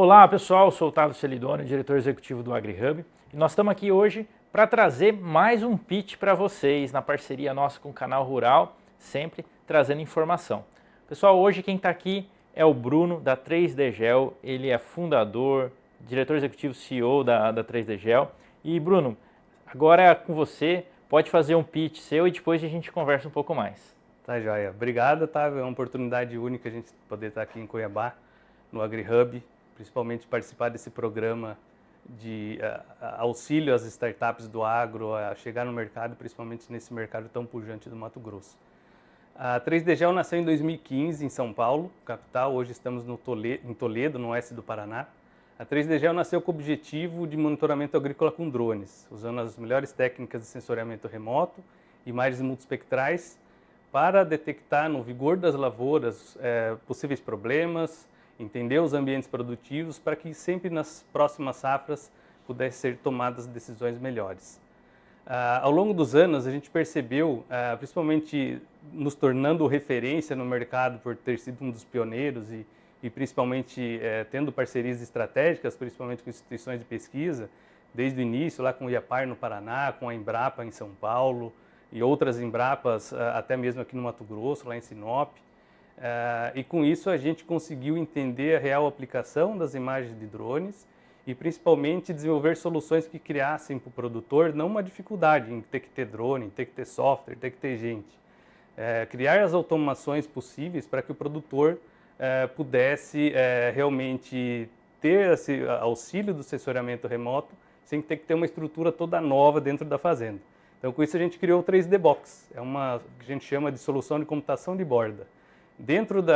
Olá pessoal, sou o Thales Celidoni, diretor executivo do AgriHub, e nós estamos aqui hoje para trazer mais um pitch para vocês na parceria nossa com o Canal Rural, sempre trazendo informação. Pessoal, hoje quem está aqui é o Bruno da 3D Gel, ele é fundador, diretor executivo CEO da 3D Gel. E Bruno, agora é com você, pode fazer um pitch seu e depois a gente conversa um pouco mais. Tá, joia. Obrigado, Otávio. É uma oportunidade única a gente poder estar aqui em Cuiabá, no AgriHub, principalmente participar desse programa de auxílio às startups do agro a chegar no mercado, principalmente nesse mercado tão pujante do Mato Grosso. A 3D Gel nasceu em 2015 em São Paulo, capital. Hoje estamos em Toledo, no oeste do Paraná. A 3D Gel nasceu com o objetivo de monitoramento agrícola com drones, usando as melhores técnicas de sensoriamento remoto, imagens multispectrais, para detectar no vigor das lavouras possíveis problemas, entender os ambientes produtivos, para que sempre nas próximas safras pudessem ser tomadas decisões melhores. Ao longo dos anos, a gente percebeu, principalmente nos tornando referência no mercado por ter sido um dos pioneiros e principalmente tendo parcerias estratégicas, principalmente com instituições de pesquisa, desde o início, lá com o IAPAR no Paraná, com a Embrapa em São Paulo, e outras Embrapas, até mesmo aqui no Mato Grosso, lá em Sinop. E com isso a gente conseguiu entender a real aplicação das imagens de drones e principalmente desenvolver soluções que criassem para o produtor não uma dificuldade em ter que ter drone, em ter que ter software, ter que ter gente. Criar as automações possíveis para que o produtor pudesse realmente ter esse auxílio do sensoriamento remoto sem ter que ter uma estrutura toda nova dentro da fazenda. Então, com isso, a gente criou o 3D Box, é uma que a gente chama de solução de computação de borda. Dentro de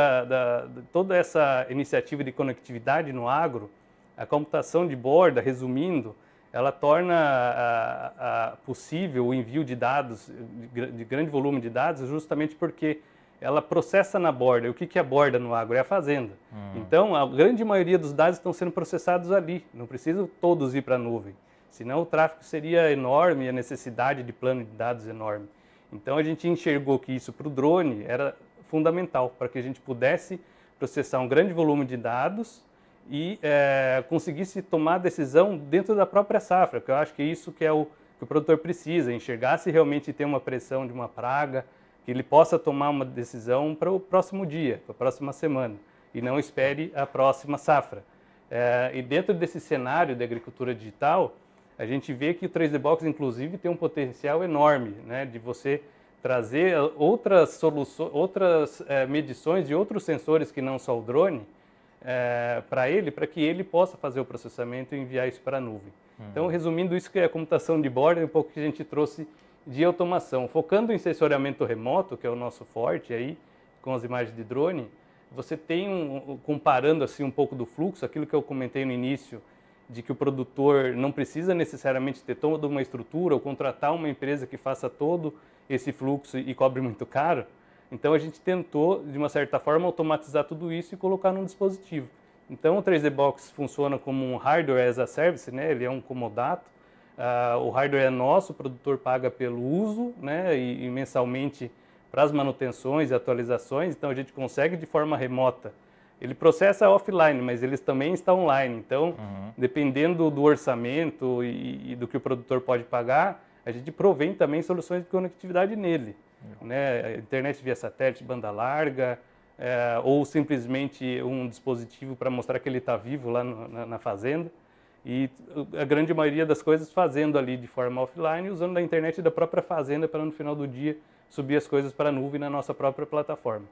toda essa iniciativa de conectividade no agro, a computação de borda, resumindo, ela torna possível o envio de dados, de grande volume de dados, justamente porque ela processa na borda. E o que é a borda no agro? É a fazenda. Então, a grande maioria dos dados estão sendo processados ali, não precisam todos ir para a nuvem. Senão o tráfego seria enorme e a necessidade de plano de dados enorme. Então a gente enxergou que isso para o drone era fundamental para que a gente pudesse processar um grande volume de dados e conseguisse tomar decisão dentro da própria safra, que eu acho que isso que é o que o produtor precisa, enxergar se realmente tem uma pressão de uma praga, que ele possa tomar uma decisão para o próximo dia, para a próxima semana, e não espere a próxima safra. E dentro desse cenário de agricultura digital, a gente vê que o 3D Box, inclusive, tem um potencial enorme, né, de você trazer outras soluções, outras medições de outros sensores que não só o drone, para que ele possa fazer o processamento e enviar isso para a nuvem. Então, resumindo isso, que é a computação de borda, é um pouco que a gente trouxe de automação. Focando em sensoriamento remoto, que é o nosso forte aí, com as imagens de drone, você tem, comparando assim um pouco do fluxo, aquilo que eu comentei no início, de que o produtor não precisa necessariamente ter toda uma estrutura ou contratar uma empresa que faça todo esse fluxo e cobre muito caro. Então a gente tentou, de uma certa forma, automatizar tudo isso e colocar num dispositivo. Então o 3D Box funciona como um hardware as a service, né? Ele é um comodato. O hardware é nosso, o produtor paga pelo uso, né? E mensalmente para as manutenções e atualizações. Então a gente consegue de forma remota. Ele processa offline, mas eles também estão online. Então, dependendo do orçamento e do que o produtor pode pagar, a gente provém também soluções de conectividade nele. Né? Internet via satélite, banda larga, ou simplesmente um dispositivo para mostrar que ele está vivo lá na fazenda. E a grande maioria das coisas fazendo ali de forma offline, usando a internet da própria fazenda para no final do dia subir as coisas para a nuvem na nossa própria plataforma.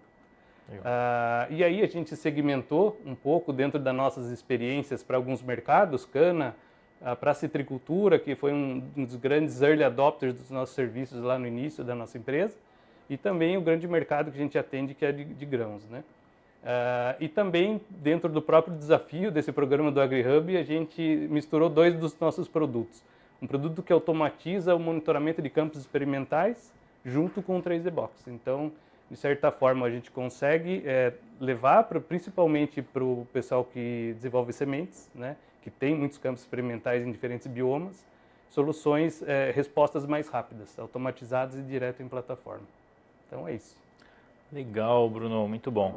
E aí a gente segmentou um pouco dentro das nossas experiências para alguns mercados, cana, para a citricultura, que foi um dos grandes early adopters dos nossos serviços lá no início da nossa empresa, e também o grande mercado que a gente atende, que é de grãos, né? E também dentro do próprio desafio desse programa do AgriHub, a gente misturou dois dos nossos produtos. Um produto que automatiza o monitoramento de campos experimentais junto com o 3D Box. Então, de certa forma, a gente consegue levar principalmente para o pessoal que desenvolve sementes, né, que tem muitos campos experimentais em diferentes biomas, soluções, respostas mais rápidas, automatizadas e direto em plataforma. Então é isso. Legal, Bruno, muito bom.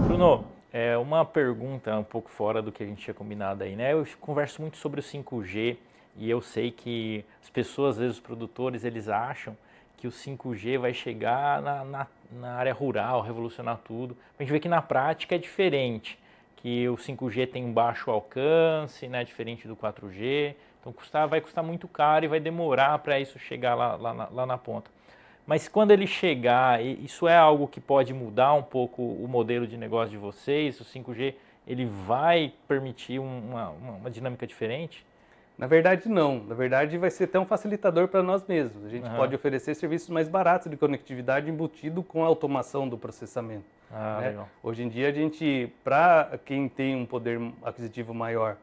Bruno, É uma pergunta um pouco fora do que a gente tinha combinado aí, né? Eu converso muito sobre o 5G e eu sei que as pessoas, às vezes os produtores, eles acham que o 5G vai chegar na área rural, revolucionar tudo. A gente vê que na prática é diferente, que o 5G tem um baixo alcance, né? Diferente do 4G, então vai custar muito caro e vai demorar para isso chegar lá na ponta. Mas quando ele chegar, isso é algo que pode mudar um pouco o modelo de negócio de vocês? O 5G ele vai permitir uma dinâmica diferente? Na verdade, não. Na verdade, vai ser até um facilitador para nós mesmos. A gente pode oferecer serviços mais baratos de conectividade embutido com a automação do processamento. Ah, Né? legal. Hoje em dia, para quem tem um poder aquisitivo maior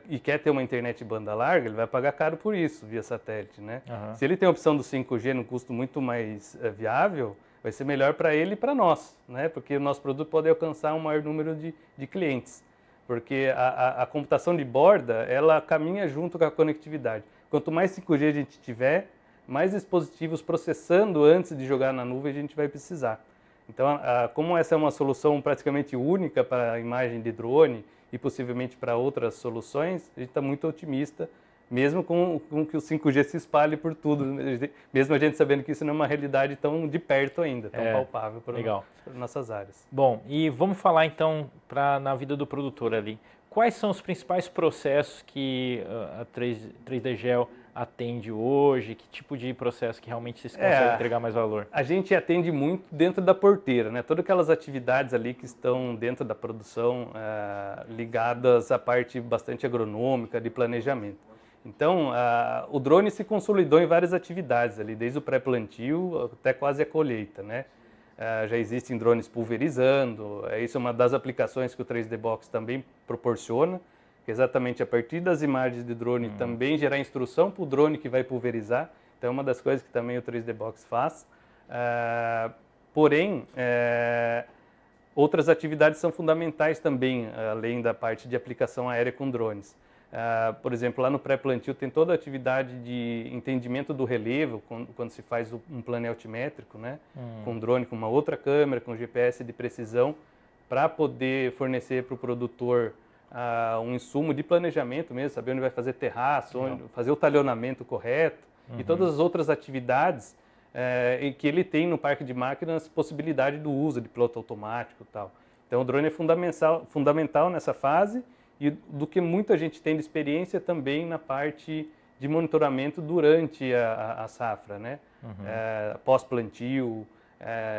e quer ter uma internet banda larga, ele vai pagar caro por isso, via satélite. Né? Se ele tem a opção do 5G num custo muito mais viável, vai ser melhor para ele e para nós, né? Porque o nosso produto pode alcançar um maior número de clientes. Porque a computação de borda, ela caminha junto com a conectividade. Quanto mais 5G a gente tiver, mais dispositivos processando antes de jogar na nuvem a gente vai precisar. Então, como essa é uma solução praticamente única para a imagem de drone e possivelmente para outras soluções, a gente está muito otimista, mesmo com que o 5G se espalhe por tudo, mesmo a gente sabendo que isso não é uma realidade tão de perto ainda, tão palpável para nossas áreas. Bom, e vamos falar então na vida do produtor ali. Quais são os principais processos que a 3D Gel atende hoje? Que tipo de processo que realmente vocês conseguem entregar mais valor? A gente atende muito dentro da porteira, né? Todas aquelas atividades ali que estão dentro da produção ligadas à parte bastante agronômica, de planejamento. Então, o drone se consolidou em várias atividades ali, desde o pré-plantio até quase a colheita, né? Já existem drones pulverizando, isso é uma das aplicações que o 3D Box também proporciona, que é exatamente a partir das imagens de drone também gerar instrução para o drone que vai pulverizar, então é uma das coisas que também o 3D Box faz. Porém, outras atividades são fundamentais também, além da parte de aplicação aérea com drones. Por exemplo, lá no pré-plantio tem toda a atividade de entendimento do relevo, quando se faz um plano altimétrico, né? Com drone, com uma outra câmera, com GPS de precisão, para poder fornecer para o produtor um insumo de planejamento mesmo, saber onde vai fazer terraço, fazer o talhonamento correto, e todas as outras atividades em que ele tem no parque de máquinas possibilidade do uso de piloto automático e tal. Então o drone é fundamental nessa fase, e do que muita gente tem de experiência também na parte de monitoramento durante a safra, né? Pós-plantio,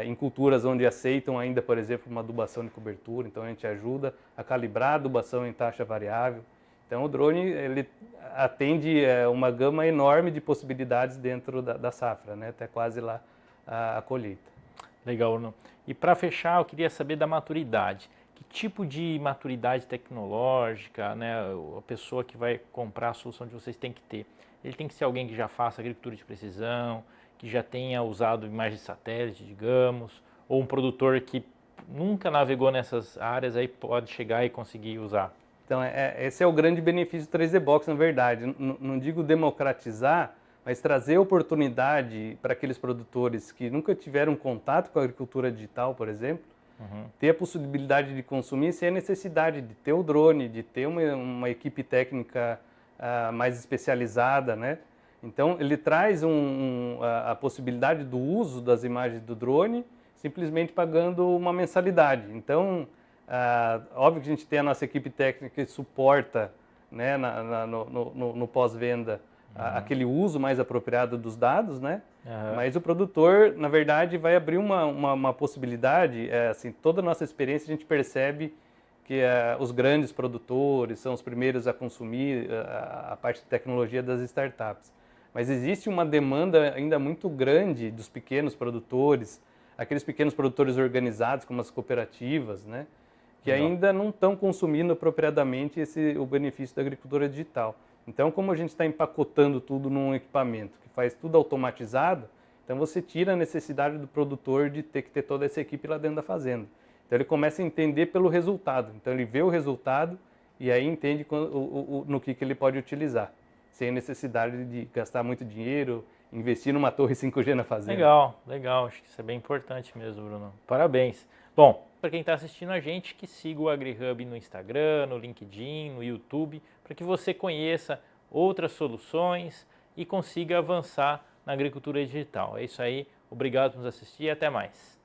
em culturas onde aceitam ainda, por exemplo, uma adubação de cobertura, então a gente ajuda a calibrar a adubação em taxa variável. Então o drone ele atende uma gama enorme de possibilidades dentro da safra, né? Até quase lá a colheita. Legal, Bruno. E para fechar, eu queria saber da maturidade. Que tipo de maturidade tecnológica, né, a pessoa que vai comprar a solução de vocês tem que ter? Ele tem que ser alguém que já faça agricultura de precisão, que já tenha usado imagens de satélite, digamos, ou um produtor que nunca navegou nessas áreas, aí pode chegar e conseguir usar? Então, esse é o grande benefício do 3D Box, na verdade. Não digo democratizar, mas trazer oportunidade para aqueles produtores que nunca tiveram contato com a agricultura digital, por exemplo, ter a possibilidade de consumir sem a necessidade de ter o drone, de ter uma equipe técnica mais especializada, né? Então, ele traz a possibilidade do uso das imagens do drone simplesmente pagando uma mensalidade. Então, óbvio que a gente tem a nossa equipe técnica que suporta, né, no pós-venda aquele uso mais apropriado dos dados, né? Mas o produtor, na verdade, vai abrir uma possibilidade, assim, toda a nossa experiência a gente percebe que os grandes produtores são os primeiros a consumir a parte de tecnologia das startups. Mas existe uma demanda ainda muito grande dos pequenos produtores, aqueles pequenos produtores organizados, como as cooperativas, né? Que ainda não estão consumindo apropriadamente o benefício da agricultura digital. Então, como a gente está empacotando tudo num equipamento que faz tudo automatizado, então você tira a necessidade do produtor de ter que ter toda essa equipe lá dentro da fazenda. Então ele começa a entender pelo resultado. Então ele vê o resultado e aí entende no que ele pode utilizar, sem a necessidade de gastar muito dinheiro, investir numa torre 5G na fazenda. Legal, legal. Acho que isso é bem importante mesmo, Bruno. Parabéns. Bom, para quem está assistindo a gente, que siga o AgriHub no Instagram, no LinkedIn, no YouTube, para que você conheça outras soluções e consiga avançar na agricultura digital. É isso aí, obrigado por nos assistir e até mais.